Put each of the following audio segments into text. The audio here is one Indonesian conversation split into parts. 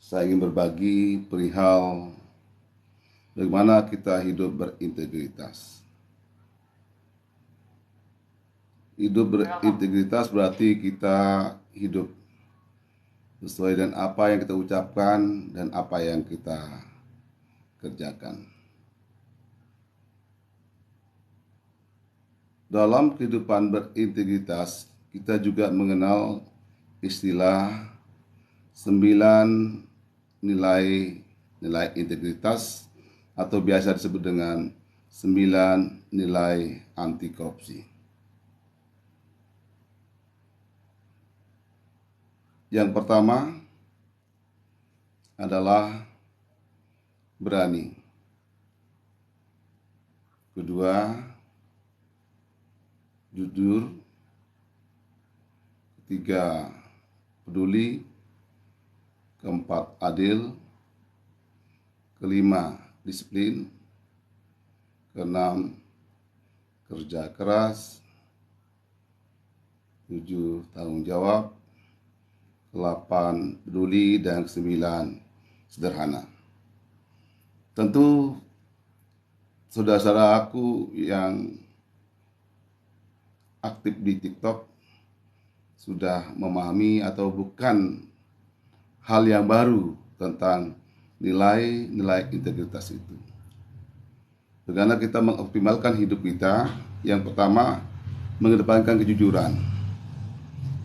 Saya ingin berbagi perihal bagaimana kita hidup berintegritas. Hidup berintegritas berarti kita hidup sesuai dengan apa yang kita ucapkan dan apa yang kita kerjakan. Dalam kehidupan berintegritas, kita juga mengenal istilah 9 nilai integritas atau biasa disebut dengan 9 nilai anti korupsi. Yang pertama adalah berani. Kedua, jujur. Ketiga, peduli. Keempat, adil. Kelima, disiplin. Keenam, kerja keras. 7, tanggung jawab. 8, peduli. Dan 9, sederhana. Tentu saudara-saudara aku yang aktif di TikTok sudah memahami atau bukan hal yang baru tentang nilai-nilai integritas itu. Bagaimana kita mengoptimalkan hidup kita? Yang pertama, mengedepankan kejujuran.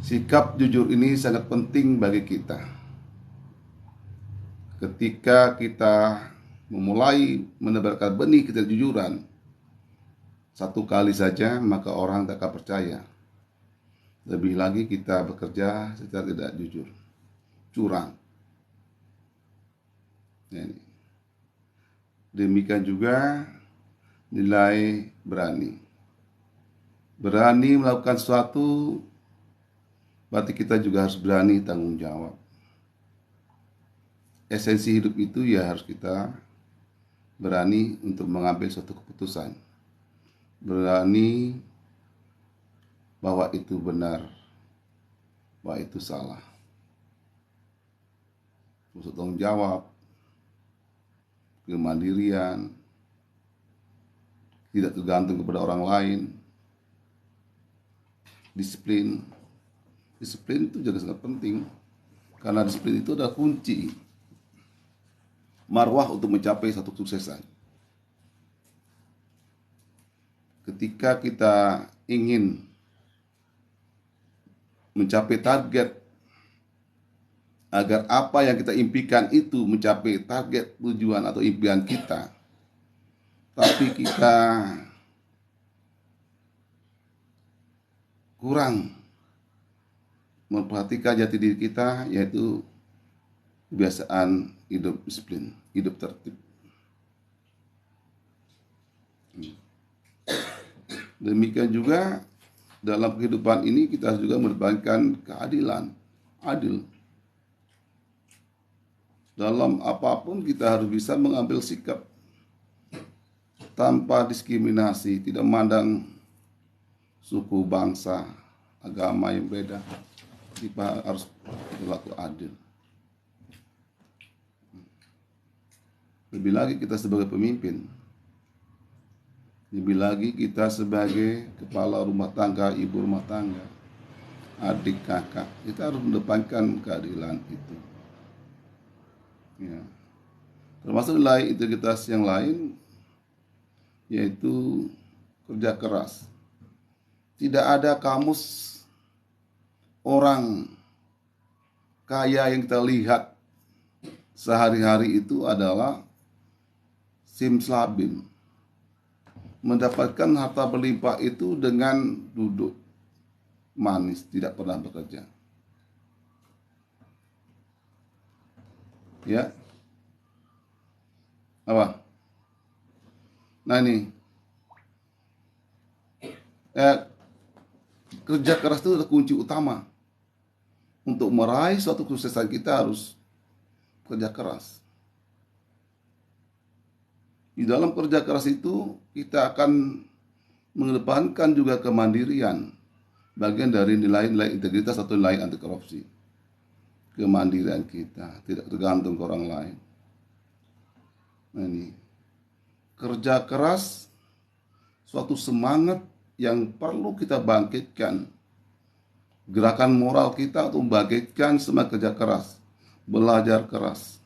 Sikap jujur ini sangat penting bagi kita. Ketika kita memulai menebarkan benih ketidakjujuran, satu kali saja maka orang tak akan percaya. Lebih lagi kita bekerja secara tidak jujur, curang. Demikian juga nilai berani. Berani melakukan sesuatu berarti kita juga harus berani tanggung jawab. Esensi hidup itu ya harus kita berani untuk mengambil suatu keputusan. Berani bahwa itu benar, bahwa itu salah. Untuk tanggung jawab, kemandirian, tidak tergantung kepada orang lain, disiplin. Disiplin itu juga sangat penting, karena disiplin itu adalah kunci marwah untuk mencapai satu kesuksesan. Ketika kita ingin mencapai target, agar apa yang kita impikan itu mencapai target tujuan atau impian kita, tapi kita kurang memperhatikan jati diri kita, yaitu kebiasaan hidup disiplin, hidup tertib. Demikian juga dalam kehidupan ini kita juga mengedepankan keadilan, adil. Dalam apapun kita harus bisa mengambil sikap tanpa diskriminasi, tidak memandang suku, bangsa, agama yang beda. Kita harus berlaku adil. Lebih lagi kita sebagai pemimpin, lebih lagi kita sebagai kepala rumah tangga, ibu rumah tangga, adik, kakak, kita harus mendepankan keadilan itu. Ya. Termasuk nilai integritas yang lain, yaitu kerja keras. Tidak ada kamus orang kaya yang kita lihat sehari-hari itu adalah simsalabim. Mendapatkan harta berlimpah itu dengan duduk manis, tidak pernah bekerja. Ya. Apa? Nah ini. Kerja keras itu adalah kunci utama. Untuk meraih suatu kesuksesan kita harus kerja keras. Di dalam kerja keras itu kita akan mengedepankan juga kemandirian, bagian dari nilai-nilai integritas atau nilai anti korupsi. kemandirian kita, tidak tergantung ke orang lain. Nah, ini kerja keras, suatu semangat yang perlu kita bangkitkan. Gerakan moral kita untuk membangkitkan semangat kerja keras, belajar keras.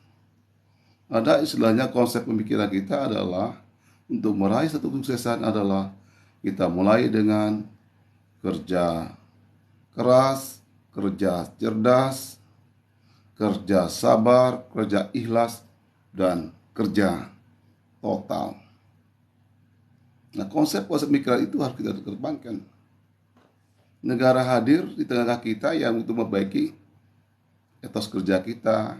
Ada istilahnya, konsep pemikiran kita adalah untuk meraih satu kesuksesan adalah kita mulai dengan kerja keras, kerja cerdas, kerja sabar, kerja ikhlas, dan kerja total. Nah, konsep-konsep pemikiran itu harus kita kedepankan. Negara hadir di tengah kita yang untuk memperbaiki etos kerja kita,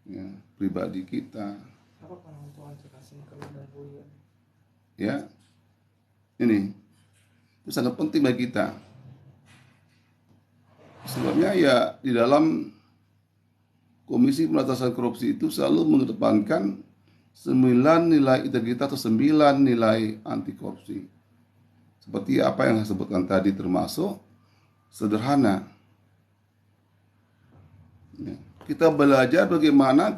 ya, pribadi kita. Ya, ini itu sangat penting bagi kita. Sebabnya ya di dalam Komisi Pemberantasan Korupsi itu selalu mengedepankan 9 nilai integritas atau 9 nilai anti korupsi. Seperti apa yang saya sebutkan tadi, termasuk sederhana. Ya, kita belajar bagaimana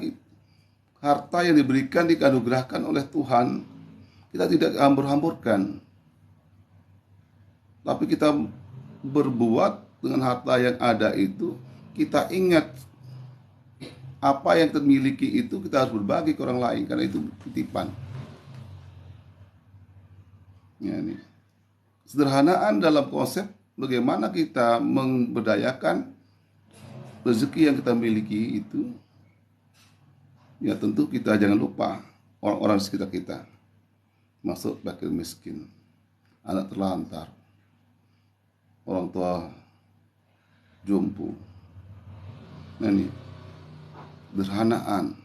harta yang diberikan dikanugerahkan oleh Tuhan kita tidak hambur-hamburkan, tapi kita berbuat dengan harta yang ada itu. Kita ingat apa yang kita miliki itu kita harus berbagi ke orang lain, karena itu titipan. Ya, ini sederhanaan dalam konsep bagaimana kita memberdayakan rezeki yang kita miliki itu. Ya, tentu kita jangan lupa orang-orang di sekitar kita, masuk fakir miskin, anak terlantar, orang tua jompo. Nah, ini sederhanaan.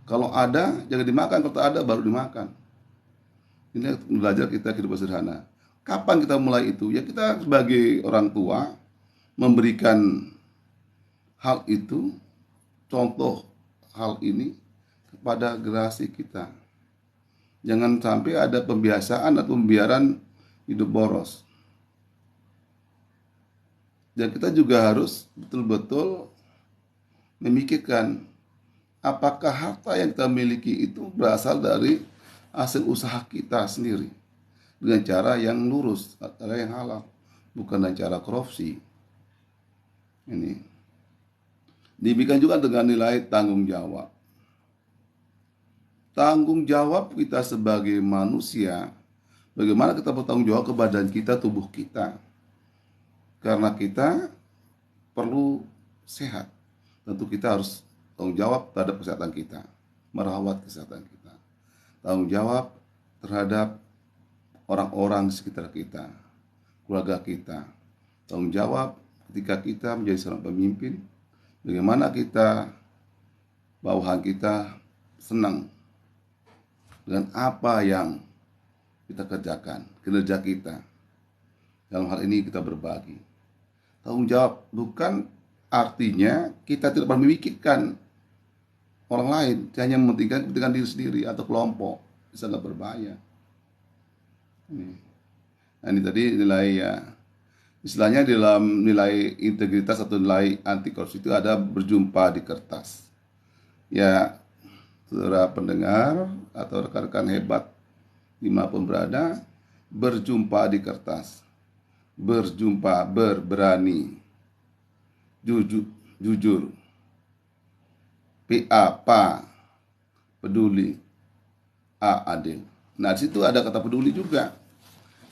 Kalau ada jangan dimakan, kalau tak ada baru dimakan. Ini belajar kita hidup sederhana. Kapan kita mulai itu? Ya, kita sebagai orang tua memberikan hal itu, contoh hal ini kepada generasi kita. Jangan sampai ada pembiasaan atau pembiaran hidup boros. Dan kita juga harus betul-betul memikirkan apakah harta yang kita miliki itu berasal dari hasil usaha kita sendiri dengan cara yang lurus, cara yang halal, bukan dengan cara korupsi. Ini diberikan juga dengan nilai tanggung jawab. Tanggung jawab kita sebagai manusia, bagaimana kita bertanggung jawab ke badan kita, tubuh kita. Karena kita perlu sehat, tentu kita harus tanggung jawab terhadap kesehatan kita, merawat kesehatan kita. Tanggung jawab terhadap orang-orang di sekitar kita, keluarga kita. Tanggung jawab ketika kita menjadi seorang pemimpin, bagaimana kita, bawahan kita senang dengan apa yang kita kerjakan, kinerja kita. Dalam hal ini kita berbagi. Tanggung jawab bukan artinya kita tidak pernah memikirkan orang lain, hanya mementingkan kepentingan diri sendiri atau kelompok. Bisa sangat berbahaya. Nah, ini tadi nilai, ya, istilahnya dalam nilai integritas atau nilai anti korupsi itu ada berjumpa di kertas. Ya, saudara pendengar atau rekan-rekan hebat dimanapun berada, berjumpa di kertas. Berjumpa, berani, jujur, pa, peduli, adil. Nah, di situ ada kata peduli juga.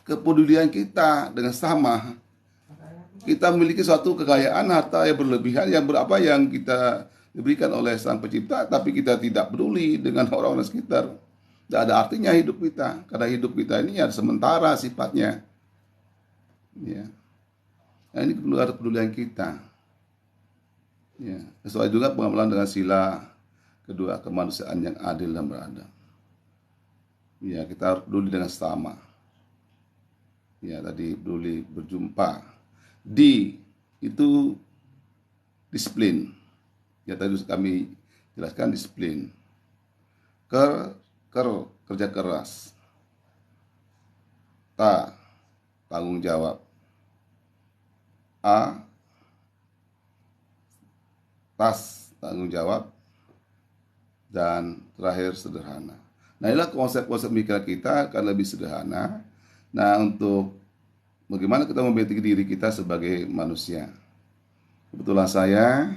Kepedulian kita dengan sama. Kita memiliki suatu kekayaan harta yang berlebihan yang berapa yang kita diberikan oleh Sang Pencipta, tapi kita tidak peduli dengan orang-orang sekitar. Tidak ada artinya hidup kita, karena hidup kita ini ada sementara sifatnya. Ya. Nah, ini kepedulian kita. Ya, sesuai juga pengamalan dengan sila kedua, kemanusiaan yang adil dan beradab. Ya, kita harus peduli dengan sesama. Ya, tadi peduli, berjumpa. Itu disiplin. Ya, tadi kami jelaskan disiplin. Kerja keras. Tanggung jawab. tas tanggung jawab, dan terakhir sederhana. Nah, inilah konsep-konsep mikir kita akan lebih sederhana. Nah, untuk bagaimana kita membentuk diri kita sebagai manusia. Kebetulan saya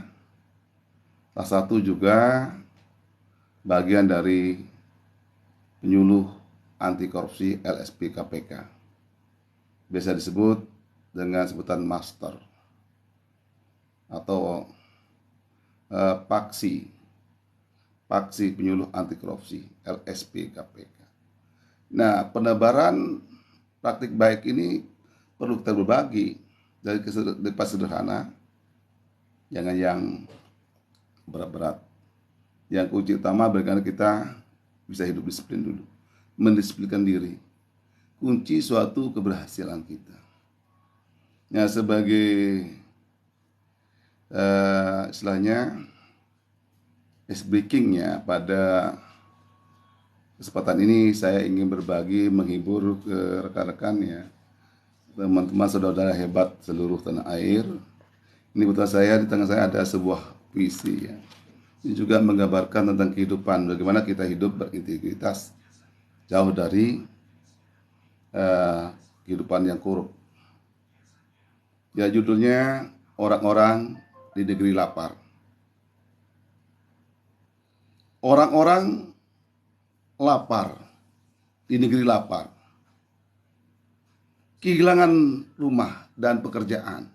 salah satu juga bagian dari penyuluh anti korupsi LSP KPK. Biasa disebut dengan sebutan master atau Paksi penyuluh anti korupsi LSP KPK. Nah, penebaran praktik baik ini perlu kita berbagi dari sederhana, jangan yang berat-berat. Yang kunci utama bagaimana kita bisa hidup disiplin dulu, mendisiplinkan diri, kunci suatu keberhasilan kita. Nah, sebagai istilahnya ice breaking-nya, pada kesempatan ini saya ingin berbagi, menghibur ke rekan-rekan ya, teman-teman saudara hebat seluruh tanah air. Ini betul, saya di tangan saya ada sebuah puisi ya. Ini juga menggambarkan tentang kehidupan, bagaimana kita hidup berintegritas, jauh dari kehidupan yang korup. Ya, judulnya Orang-orang di Negeri Lapar. Orang-orang lapar di negeri lapar, kehilangan rumah dan pekerjaan,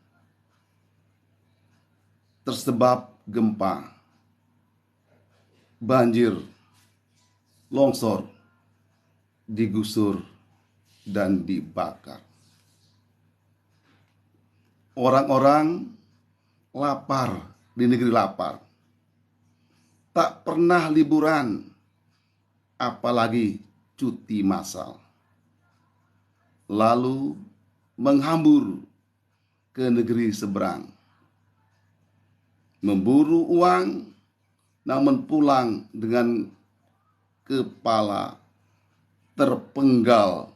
tersebab gempa, banjir, longsor, digusur, dan dibakar. Orang-orang lapar di negeri lapar, tak pernah liburan, apalagi cuti massal, lalu menghambur ke negeri seberang, memburu uang, namun pulang dengan kepala terpenggal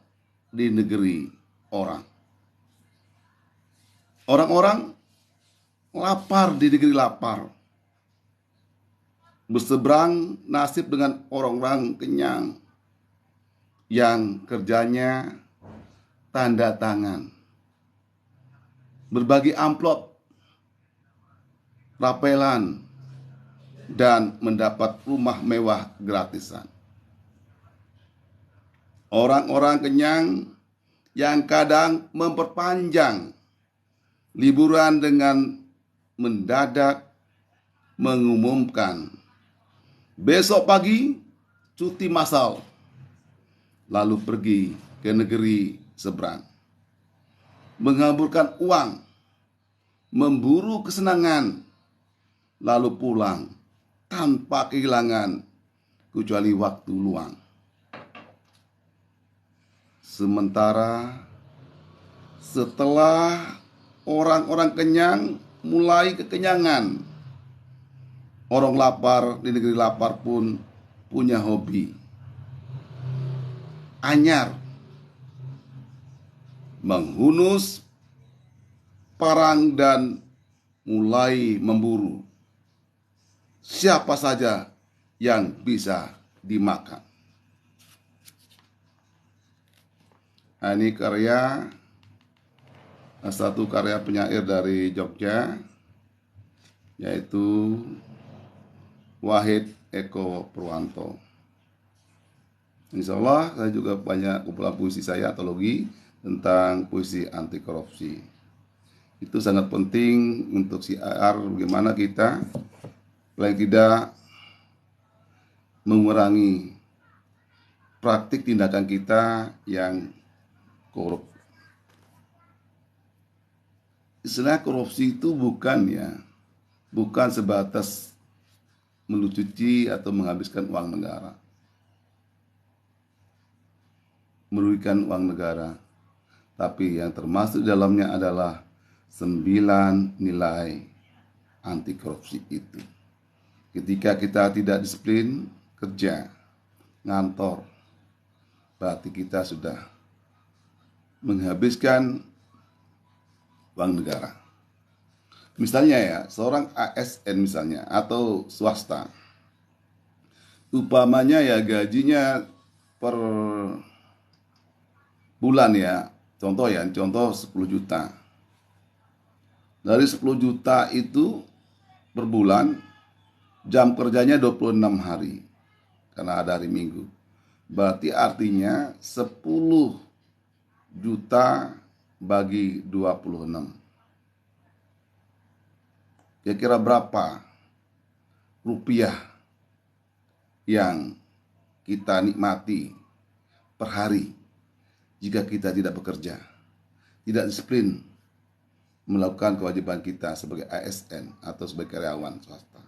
di negeri orang. Orang-orang lapar di negeri lapar, berseberang nasib dengan orang-orang kenyang yang kerjanya tanda tangan, berbagi amplop, rapelan, dan mendapat rumah mewah gratisan. Orang-orang kenyang yang kadang memperpanjang liburan dengan mendadak mengumumkan besok pagi cuti massal, lalu pergi ke negeri seberang, menghamburkan uang, memburu kesenangan, lalu pulang tanpa kehilangan kecuali waktu luang. Sementara setelah orang-orang kenyang mulai kekenyangan, orang lapar di negeri lapar pun punya hobi anyar, menghunus parang dan mulai memburu siapa saja yang bisa dimakan. Nah, ini satu karya penyair dari Jogja, yaitu Wahid Eko Purwanto. Insya Allah saya juga banyak kumpulan puisi saya, antologi tentang puisi anti korupsi. Itu sangat penting untuk siar bagaimana kita paling tidak mengurangi praktik tindakan kita yang korup. Istilah korupsi itu bukan sebatas melucuti atau menghabiskan uang negara, merugikan uang negara, tapi yang termasuk di dalamnya adalah 9 nilai anti korupsi itu. Ketika kita tidak disiplin kerja, ngantor, berarti kita sudah menghabiskan uang negara. Misalnya ya, seorang ASN misalnya atau swasta, upamanya ya gajinya per bulan ya. Contoh 10 juta. Dari 10 juta itu per bulan, jam kerjanya 26 hari karena ada hari Minggu. Berarti artinya 10 juta bagi 26. Kira-kira berapa rupiah yang kita nikmati per hari jika kita tidak bekerja, tidak disiplin melakukan kewajiban kita sebagai ASN atau sebagai karyawan swasta?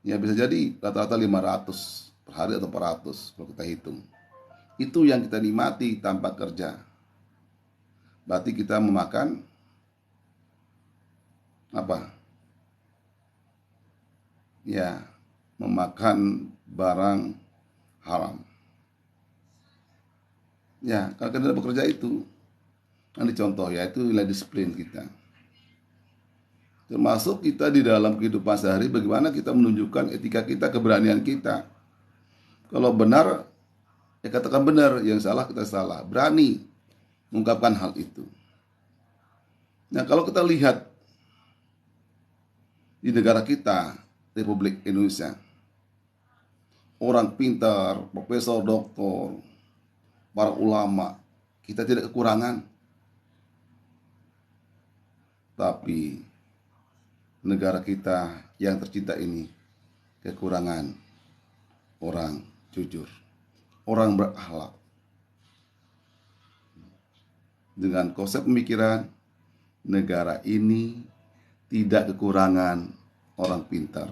Ya bisa jadi rata-rata 500 per hari atau 400 kalau kita hitung. Itu yang kita nikmati tanpa kerja. Berarti kita memakan apa? Ya, memakan barang haram. Ya, kalau kita tidak bekerja itu, ini contoh ya, itu nilai disiplin kita. Termasuk kita di dalam kehidupan sehari, bagaimana kita menunjukkan etika kita, keberanian kita. Kalau benar, ya katakan benar, yang salah kita salah. Berani mengungkapkan hal itu. Nah, kalau kita lihat di negara kita, Republik Indonesia, orang pintar, profesor, doktor, para ulama, kita tidak kekurangan. Tapi negara kita yang tercinta ini kekurangan orang jujur, orang berakhlak. Dengan konsep pemikiran, negara ini tidak kekurangan orang pintar,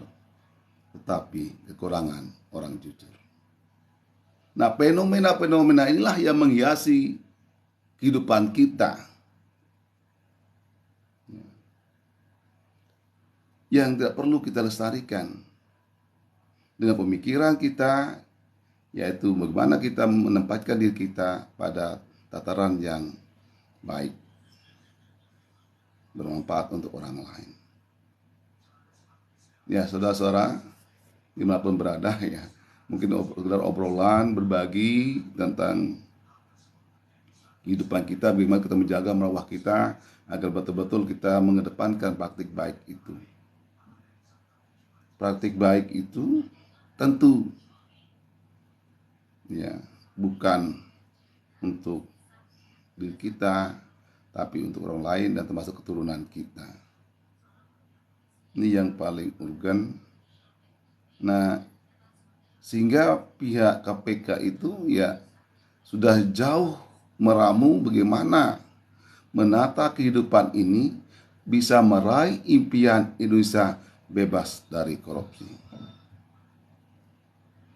tetapi kekurangan orang jujur. Nah, fenomena-fenomena inilah yang menghiasi kehidupan kita, yang tidak perlu kita lestarikan dengan pemikiran kita, yaitu bagaimana kita menempatkan diri kita pada tataran yang baik, bermanfaat untuk orang lain. Ya, saudara-saudara, dimanapun berada ya, mungkin sekedar obrolan, berbagi tentang kehidupan kita, bagaimana kita menjaga marwah kita agar betul-betul kita mengedepankan praktik baik itu. Praktik baik itu tentu ya bukan untuk diri kita, tapi untuk orang lain dan termasuk keturunan kita. Ini yang paling urgen. Nah, sehingga pihak KPK itu ya sudah jauh meramu bagaimana menata kehidupan ini bisa meraih impian Indonesia bebas dari korupsi.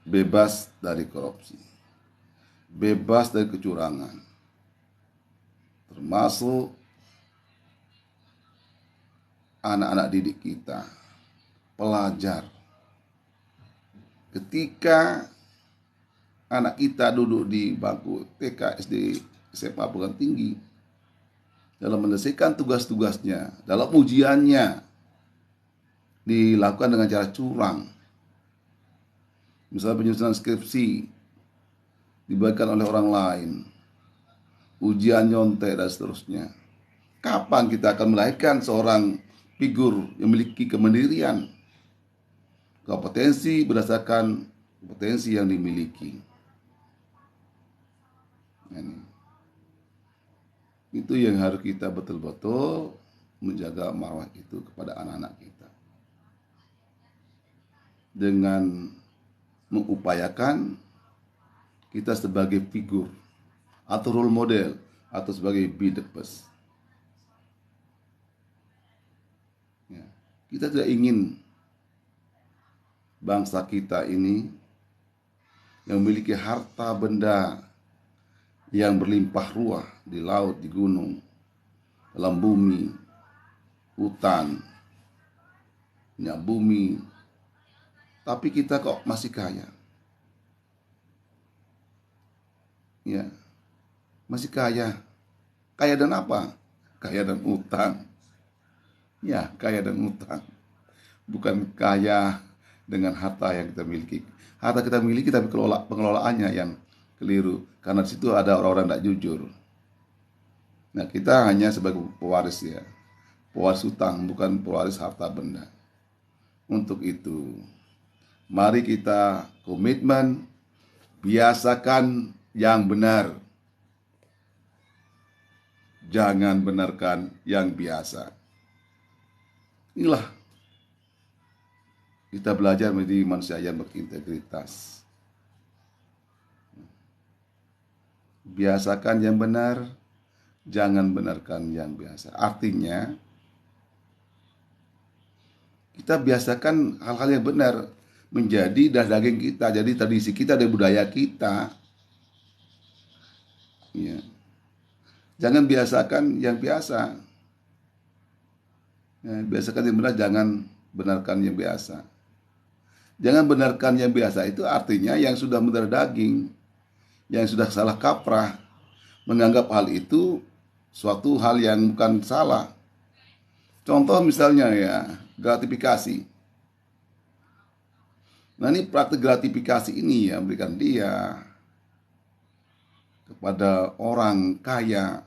Bebas dari korupsi. Bebas dari kecurangan. Termasuk anak-anak didik kita, pelajar. Ketika anak kita duduk di bangku TK, SD, SMA, perguruan tinggi, dalam menyelesaikan tugas-tugasnya, dalam ujiannya dilakukan dengan cara curang. Misalnya penyusunan skripsi dibagikan oleh orang lain, ujian nyontek dan seterusnya. Kapan kita akan melahirkan seorang figur yang memiliki kemandirian, kompetensi berdasarkan kompetensi yang dimiliki? Ini. Itu yang harus kita betul-betul menjaga marwah itu kepada anak-anak kita. Dengan mengupayakan kita sebagai figur atau role model atau sebagai be the best. Ya. Kita tidak ingin bangsa kita ini yang memiliki harta benda yang berlimpah ruah di laut, di gunung, dalam bumi, hutan, minyak bumi, tapi kita kok masih kaya. Ya, masih kaya. Kaya dan apa? Kaya dan utang. Ya, kaya dengan utang. Bukan kaya dengan harta yang kita miliki. Harta kita miliki tapi pengelolaannya yang keliru. Karena di situ ada orang-orang tidak jujur. Nah, kita hanya sebagai pewaris ya. Pewaris utang, bukan pewaris harta benda. Untuk itu, mari kita komitmen biasakan yang benar. Jangan benarkan yang biasa. Inilah kita belajar menjadi manusia yang berintegritas. Biasakan yang benar, jangan benarkan yang biasa. Artinya, kita biasakan hal-hal yang benar menjadi darah daging kita, jadi tradisi kita dan budaya kita. Ya. Jangan biasakan yang biasa. Ya, biasakan yang benar, jangan benarkan yang biasa. Jangan benarkan yang biasa itu artinya yang sudah mendarah daging, yang sudah salah kaprah, menganggap hal itu suatu hal yang bukan salah. Contoh misalnya ya, gratifikasi. Nah, ini praktik gratifikasi ini ya, berikan dia kepada orang kaya.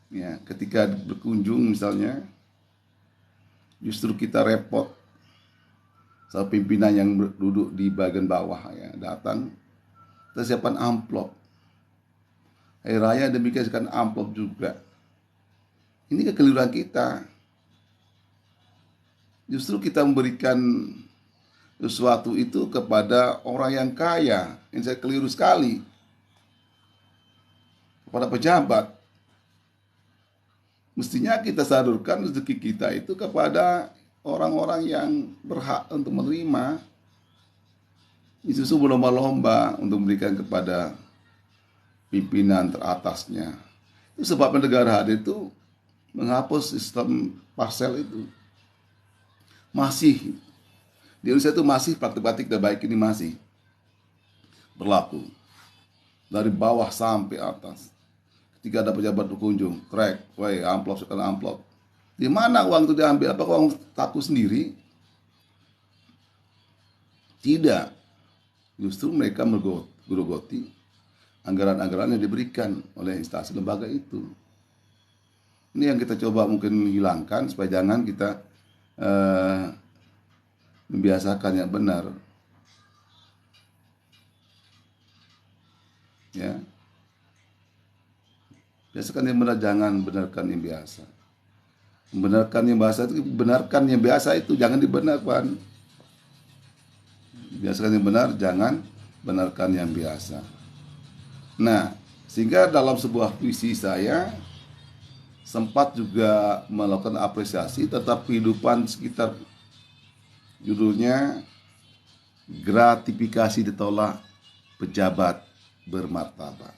Ya, ketika berkunjung misalnya, justru kita repot. Salah pimpinan yang duduk di bagian bawah ya datang, kita siapkan amplop. Hari raya demikian siapkan amplop juga. Ini kekeliruan kita. Justru kita memberikan sesuatu itu kepada orang yang kaya. Ini saya keliru sekali. Kepada pejabat. Mestinya kita salurkan rezeki kita itu kepada orang-orang yang berhak untuk menerima. Ini justru berlomba-lomba untuk memberikan kepada pimpinan teratasnya. Itu sebabnya negara hadir itu menghapus sistem parsel itu. Masih di Indonesia itu masih praktik-praktik tidak baik ini masih berlaku dari bawah sampai atas. Ketika ada pejabat berkunjung, krek, woi amplop sekali amplop. Di mana uang itu diambil? Apakah uang taku sendiri? Tidak. Justru mereka menggerogoti anggaran-anggaran yang diberikan oleh instansi lembaga itu. Ini yang kita coba mungkin hilangkan supaya jangan kita membiasakan yang benar. Ya. Biasakan yang benar, jangan benarkan yang biasa. Membenarkan yang biasa itu, benarkan yang biasa itu, jangan dibenarkan. Biasakan yang benar, jangan benarkan yang biasa. Nah, sehingga dalam sebuah puisi saya sempat juga melakukan apresiasi terhadap kehidupan sekitar. Judulnya Gratifikasi Ditolak Pejabat Bermartabat.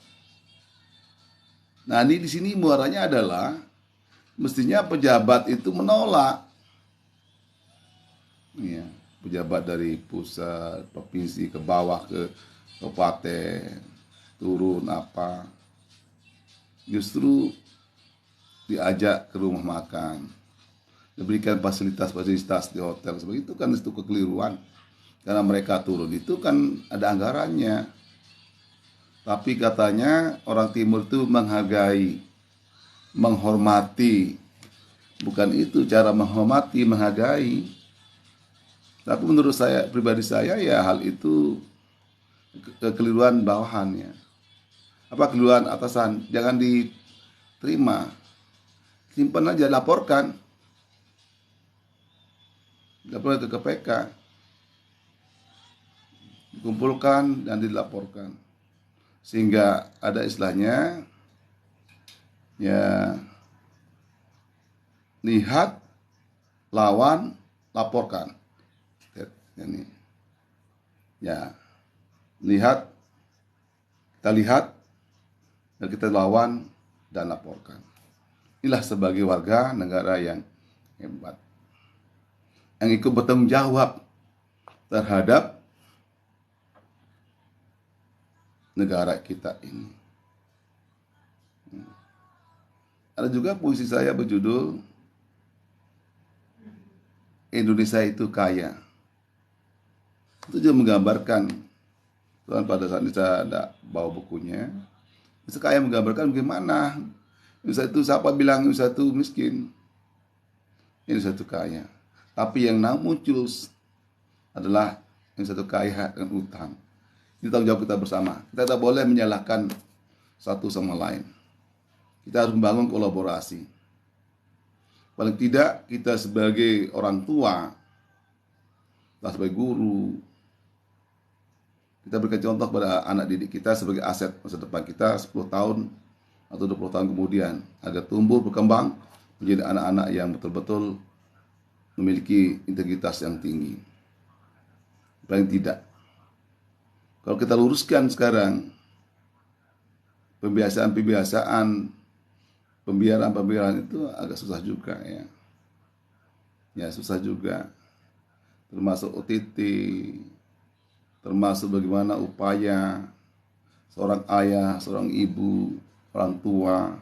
Nah, ini di sini muaranya adalah mestinya pejabat itu menolak. Ya, pejabat dari pusat, provinsi ke bawah ke kabupaten, turun apa. Justru diajak ke rumah makan. Diberikan fasilitas-fasilitas di hotel seperti itu kan itu kekeliruan. Karena mereka turun itu kan ada anggarannya. Tapi katanya orang timur itu menghargai, menghormati. Bukan itu cara menghormati, menghargai. Tapi menurut saya, pribadi saya ya hal itu kekeliruan bawahannya. Apa kekeliruan atasan? Jangan diterima. Simpan aja, laporkan. Laporkan ke KPK. Dikumpulkan dan dilaporkan. Sehingga ada istilahnya ya, lihat, lawan, laporkan. Ini ya, lihat, kita lihat dan kita lawan dan laporkan. Inilah sebagai warga negara yang hebat, yang ikut bertanggung jawab terhadap negara kita ini. Ada juga puisi saya berjudul Indonesia itu kaya. Itu juga menggambarkan, Tuhan pada saat ini saya ada bawa bukunya. Indonesia kaya menggambarkan bagaimana Indonesia itu, siapa bilang Indonesia itu miskin? Indonesia itu kaya. Tapi yang muncul adalah Indonesia itu kaya dengan utang. Ini tanggung jawab kita bersama. Kita tidak boleh menyalahkan satu sama lain. Kita harus membangun kolaborasi. Paling tidak kita sebagai orang tua, kita sebagai guru, kita berikan contoh pada anak didik kita sebagai aset masa depan kita 10 tahun atau 20 tahun kemudian, agar tumbuh berkembang menjadi anak-anak yang betul-betul memiliki integritas yang tinggi. Paling tidak, kalau kita luruskan sekarang pembiaraan itu agak susah juga ya. Ya susah juga. Termasuk OTT, termasuk bagaimana upaya seorang ayah, seorang ibu, orang tua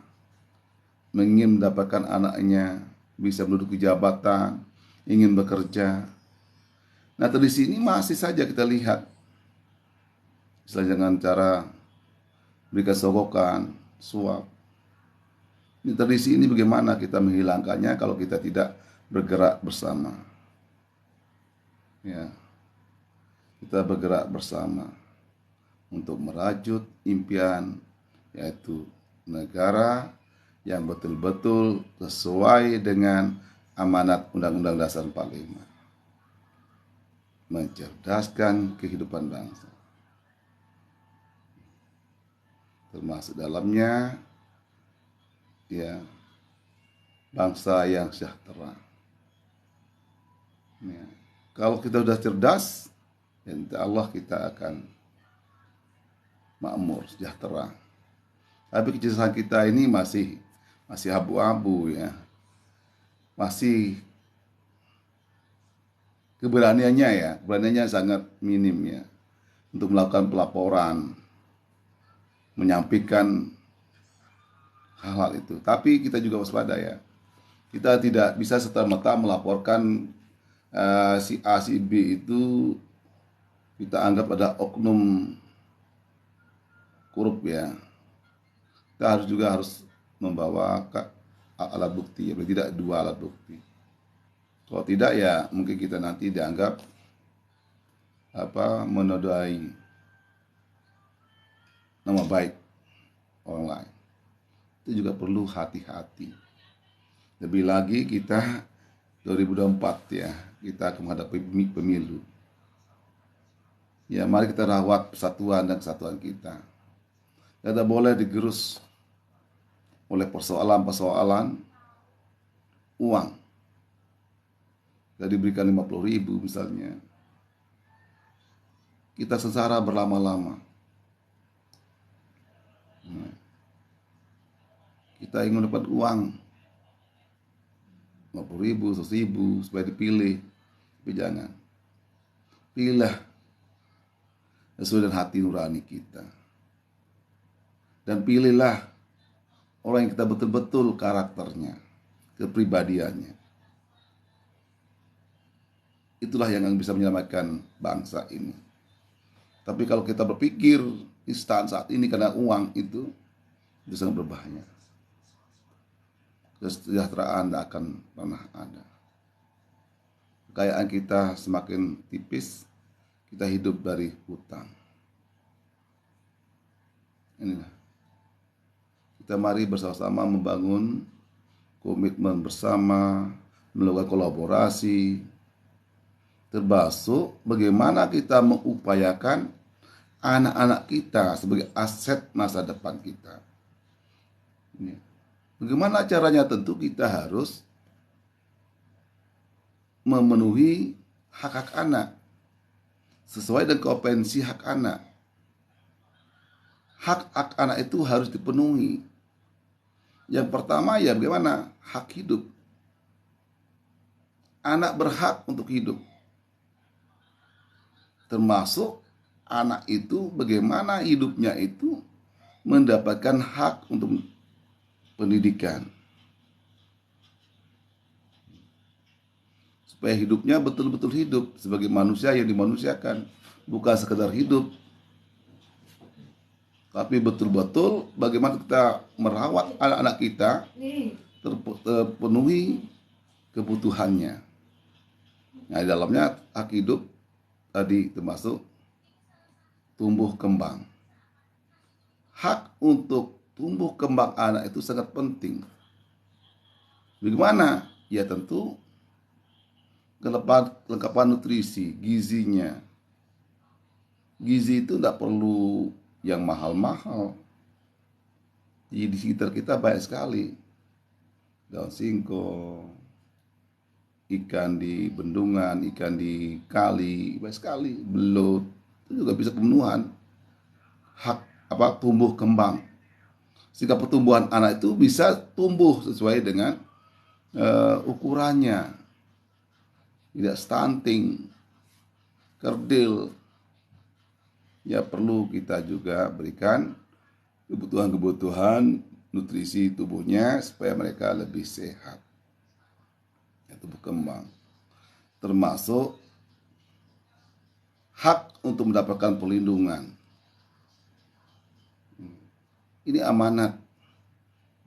ingin mendapatkan anaknya bisa menduduki jabatan, ingin bekerja. Nah, di sini masih saja kita lihat, misalnya dengan cara berikan sogokan, suap. Ini tradisi ini bagaimana kita menghilangkannya kalau kita tidak bergerak bersama. Ya, kita bergerak bersama untuk merajut impian, yaitu negara yang betul-betul sesuai dengan amanat Undang-Undang Dasar 45. Mencerdaskan kehidupan bangsa. Termasuk dalamnya ya bangsa yang sejahtera. Ya. Kalau kita sudah cerdas, insya Allah kita akan makmur, sejahtera. Tapi kecerdasan kita ini masih abu-abu ya. Masih keberaniannya sangat minim ya. Untuk melakukan pelaporan, menyampaikan hal-hal itu. Tapi kita juga waspada ya. Kita tidak bisa serta-merta melaporkan si A, si B itu kita anggap ada oknum korup ya. Kita harus membawa alat bukti, ya, tidak 2 alat bukti. Kalau tidak ya mungkin kita nanti dianggap menodai nama baik orang lain. Itu juga perlu hati-hati. Lebih lagi kita 2024 ya, kita akan menghadapi pemilu. Ya, mari kita rawat persatuan dan kesatuan kita. Tidak boleh digerus oleh persoalan-persoalan uang. Kita diberikan 50.000 misalnya. Kita sengsara berlama-lama. Kita ingin dapat uang 50.000, 100.000 supaya dipilih. Tapi jangan. Pilihlah sesuai dengan hati nurani kita. Dan pilihlah orang yang kita betul-betul karakternya, kepribadiannya. Itulah yang bisa menyelamatkan bangsa ini. Tapi kalau kita berpikir instan saat ini karena uang itu sangat berbahaya. Kesejahteraan tidak akan pernah ada. Kekayaan kita semakin tipis, kita hidup dari hutang. Inilah. Kita mari bersama-sama membangun komitmen bersama, melakukan kolaborasi, termasuk bagaimana kita mengupayakan anak-anak kita sebagai aset masa depan kita. Ini. Bagaimana caranya? Tentu kita harus memenuhi hak-hak anak sesuai dengan kompetensi hak anak. Hak-hak anak itu harus dipenuhi. Yang pertama ya bagaimana? Hak hidup. Anak berhak untuk hidup. Termasuk anak itu bagaimana hidupnya itu mendapatkan hak untuk pendidikan. supaya hidupnya betul-betul hidup sebagai manusia yang dimanusiakan, bukan sekedar hidup, tapi betul-betul bagaimana kita merawat anak-anak kita terpenuhi kebutuhannya. Nah, di dalamnya hak hidup tadi termasuk tumbuh kembang. Hak untuk tumbuh kembang anak itu sangat penting. Bagaimana? Ya tentu kelengkapan nutrisi, gizinya. Gizi itu tidak perlu yang mahal-mahal. Di sekitar kita banyak sekali. Daun singkong, ikan di bendungan, ikan di kali, banyak sekali. Belut, itu juga bisa pemenuhan hak tumbuh kembang. Sehingga pertumbuhan anak itu bisa tumbuh sesuai dengan ukurannya. Tidak stunting, kerdil. Ya perlu kita juga berikan kebutuhan-kebutuhan nutrisi tubuhnya supaya mereka lebih sehat. Ya, tumbuh kembang. Termasuk hak untuk mendapatkan perlindungan. Ini amanat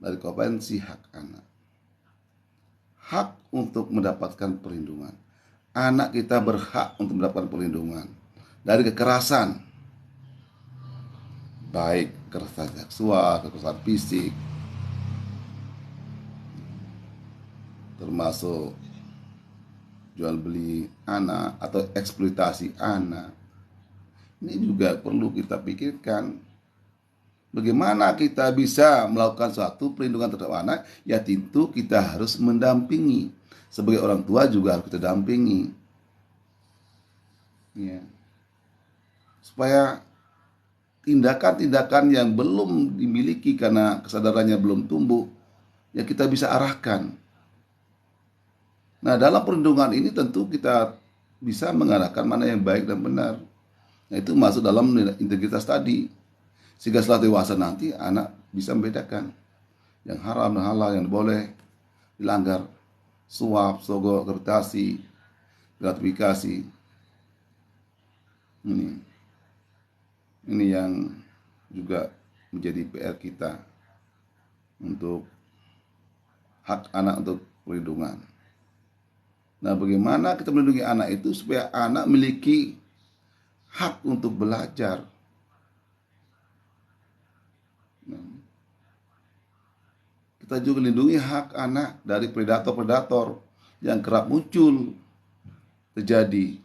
dari Konvensi Hak Anak. Hak untuk mendapatkan perlindungan. Anak kita berhak untuk mendapatkan perlindungan dari kekerasan, baik kekerasan seksual, kekerasan fisik, termasuk jual beli anak atau eksploitasi anak. Ini juga perlu kita pikirkan. Bagaimana kita bisa melakukan suatu perlindungan terhadap anak? Ya tentu kita harus mendampingi. Sebagai orang tua juga harus kita dampingi. Ya. Supaya tindakan-tindakan yang belum dimiliki karena kesadarannya belum tumbuh, ya kita bisa arahkan. Nah, dalam perlindungan ini tentu kita bisa mengarahkan mana yang baik dan benar. Nah, itu masuk dalam integritas tadi. Sehingga setelah dewasa nanti anak bisa membedakan yang haram dan halal, yang boleh dilanggar, suap, sogok, gratifikasi. Ini yang juga menjadi PR kita untuk hak anak untuk perlindungan. Nah, bagaimana kita melindungi anak itu supaya anak memiliki hak untuk belajar. Kita juga melindungi hak anak dari predator-predator yang kerap muncul terjadi.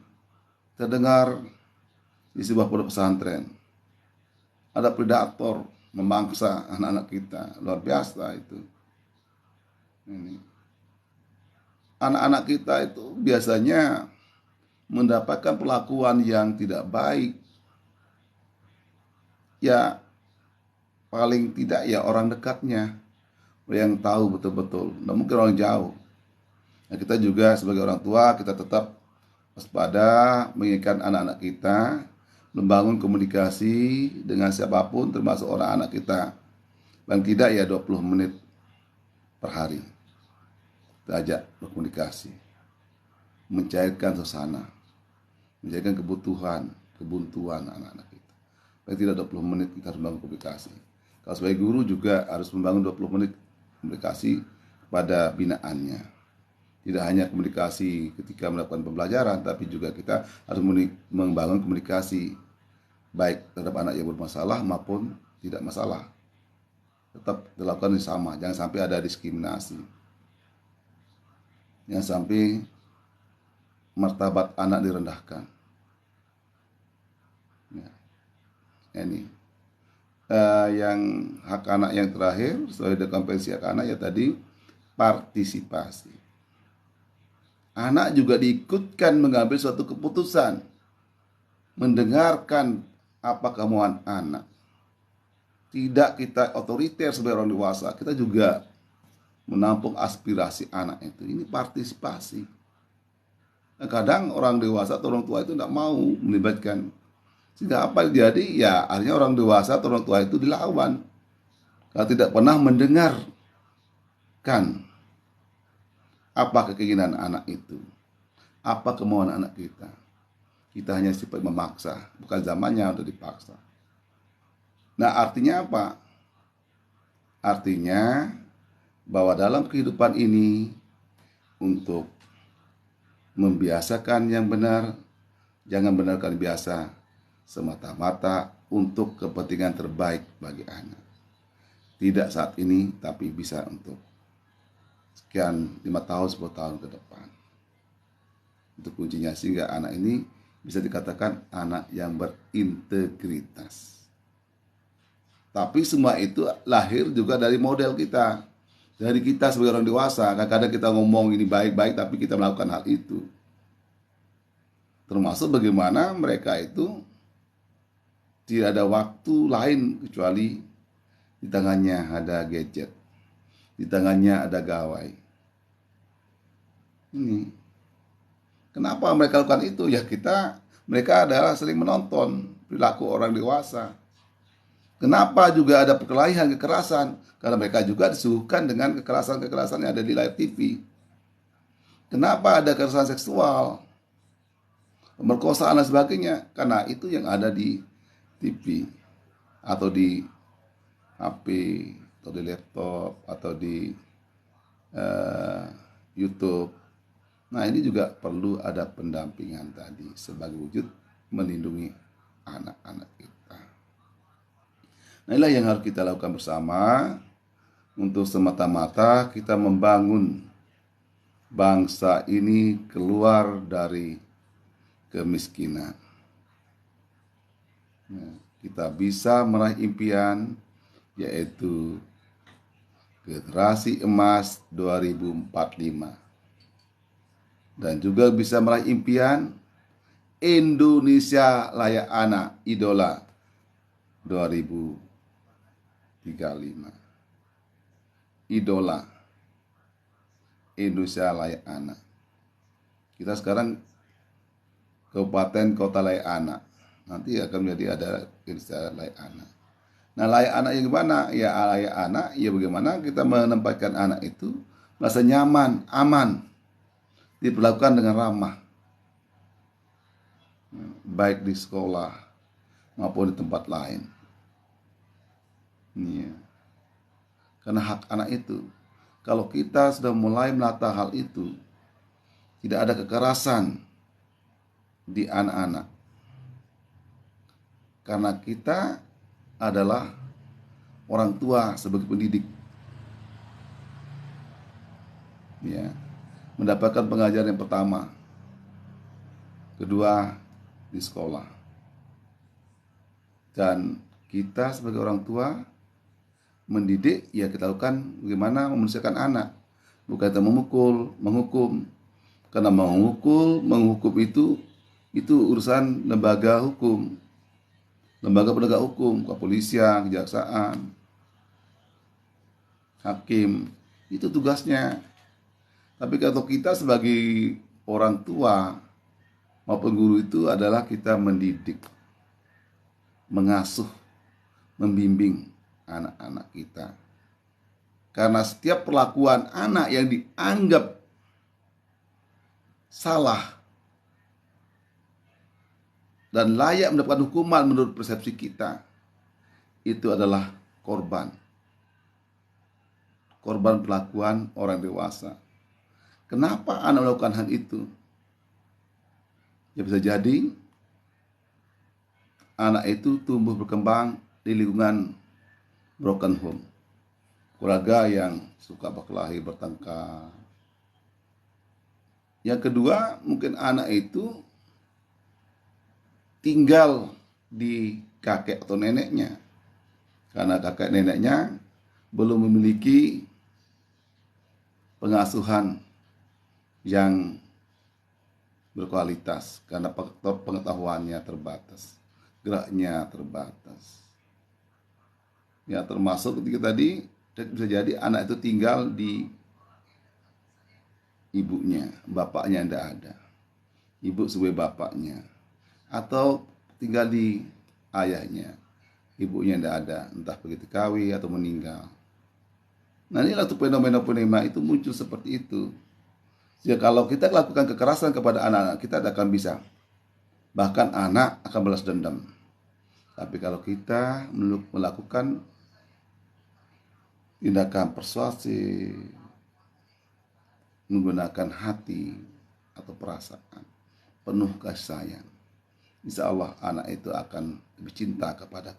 Terdengar di sebuah pondok pesantren ada predator memangsa anak-anak kita, luar biasa itu. Anak-anak kita itu biasanya mendapatkan perlakuan yang tidak baik. Ya paling tidak ya orang dekatnya yang tahu betul-betul, nggak mungkin orang jauh. Nah, kita juga sebagai orang tua kita tetap waspada mengingatkan anak-anak kita, membangun komunikasi dengan siapapun termasuk orang anak kita. Paling tidak ya 20 menit per hari. Kita ajak berkomunikasi, mencairkan suasana, mencairkan kebuntuan anak-anak kita. Paling tidak 20 menit kita harus membangun komunikasi. Kalau sebagai guru juga harus membangun 20 menit komunikasi pada binaannya. Tidak hanya komunikasi ketika melakukan pembelajaran, tapi juga kita harus membangun komunikasi baik terhadap anak yang bermasalah maupun tidak masalah. Tetap dilakukan yang sama, jangan sampai ada diskriminasi. Jangan sampai martabat anak direndahkan. Ya. Ini yang hak anak yang terakhir sesuai dengan Konvensi Hak Anak ya tadi partisipasi. Anak juga diikutkan mengambil suatu keputusan, mendengarkan apa kemauan anak. Tidak kita otoriter sebagai orang dewasa, kita juga menampung aspirasi anak itu. Ini partisipasi. Nah, kadang orang dewasa atau orang tua itu tidak mau melibatkan. Sehingga apa yang terjadi? Ya akhirnya orang dewasa atau orang tua itu dilawan. Kalau tidak pernah mendengarkan apa keinginan anak itu. apa kemauan anak kita. Kita hanya sifat memaksa, bukan zamannya untuk dipaksa. Nah, artinya apa? Artinya bahwa dalam kehidupan ini untuk membiasakan yang benar, jangan benarkan biasa semata-mata untuk kepentingan terbaik bagi anak. Tidak saat ini, tapi bisa untuk sekian 5 tahun, 10 tahun ke depan. Itu kuncinya, sehingga anak ini bisa dikatakan anak yang berintegritas. Tapi semua itu lahir juga dari model kita. Dari kita sebagai orang dewasa. Kadang-kadang kita ngomong ini baik-baik, tapi kita melakukan hal itu. Termasuk bagaimana mereka itu tidak ada waktu lain kecuali di tangannya ada gadget, di tangannya ada gawai. Ini kenapa mereka lakukan itu? Ya mereka adalah sering menonton perilaku orang dewasa. Kenapa juga ada perkelahian, kekerasan? Karena mereka juga disuguhkan dengan kekerasan-kekerasan yang ada di layar TV. Kenapa ada kekerasan seksual, pemerkosaan dan sebagainya? Karena itu yang ada di TV atau di HP atau di laptop atau di YouTube. Nah, ini juga perlu ada pendampingan tadi sebagai wujud melindungi anak-anak kita. Nah, inilah yang harus kita lakukan bersama untuk semata-mata kita membangun bangsa ini keluar dari kemiskinan. Nah, kita bisa meraih impian, yaitu generasi emas 2045. Dan juga bisa meraih impian Indonesia layak anak idola 2035. Idola Indonesia layak anak. Kita sekarang kabupaten kota layak anak. Nanti akan menjadi ada Indonesia layak anak. Nah, layak anak yang gimana? Ya layak anak, ya bagaimana kita menempatkan anak itu merasa nyaman, aman, diperlakukan dengan ramah, baik di sekolah maupun di tempat lain. Ya. Karena hak anak itu, kalau kita sudah mulai menata hal itu, tidak ada kekerasan di anak-anak. Karena kita adalah orang tua sebagai pendidik. Ya, mendapatkan pengajaran yang pertama, kedua di sekolah. Dan kita sebagai orang tua mendidik, ya kita lakukan bagaimana memanusiakan anak. Bukan kita memukul, menghukum. Karena menghukum itu urusan lembaga hukum, lembaga penegak hukum, kepolisian, kejaksaan, hakim, itu tugasnya. Tapi kalau kita sebagai orang tua maupun guru itu adalah kita mendidik, mengasuh, membimbing anak-anak kita. Karena setiap perlakuan anak yang dianggap salah dan layak mendapatkan hukuman menurut persepsi kita, itu adalah korban perlakuan orang dewasa. Kenapa anak melakukan hal itu? Ya bisa jadi anak itu tumbuh berkembang di lingkungan broken home, keluarga yang suka berkelahi, bertengkar. Yang kedua, mungkin anak itu tinggal di kakek atau neneknya, karena kakek neneknya belum memiliki pengasuhan yang berkualitas, karena faktor pengetahuannya terbatas, geraknya terbatas. Ya, termasuk ketika tadi bisa jadi anak itu tinggal di ibunya, bapaknya tidak ada, ibu sebagai bapaknya, atau tinggal di ayahnya, ibunya tidak ada, entah pergi TKW atau meninggal. Nah, inilah tuh fenomena itu muncul seperti itu. Jika kalau kita lakukan kekerasan kepada anak-anak kita, tidak akan bisa. Bahkan anak akan balas dendam. Tapi kalau kita melakukan tindakan persuasi, menggunakan hati atau perasaan, penuh kasih sayang, insya Allah anak itu akan lebih cinta kepada kita.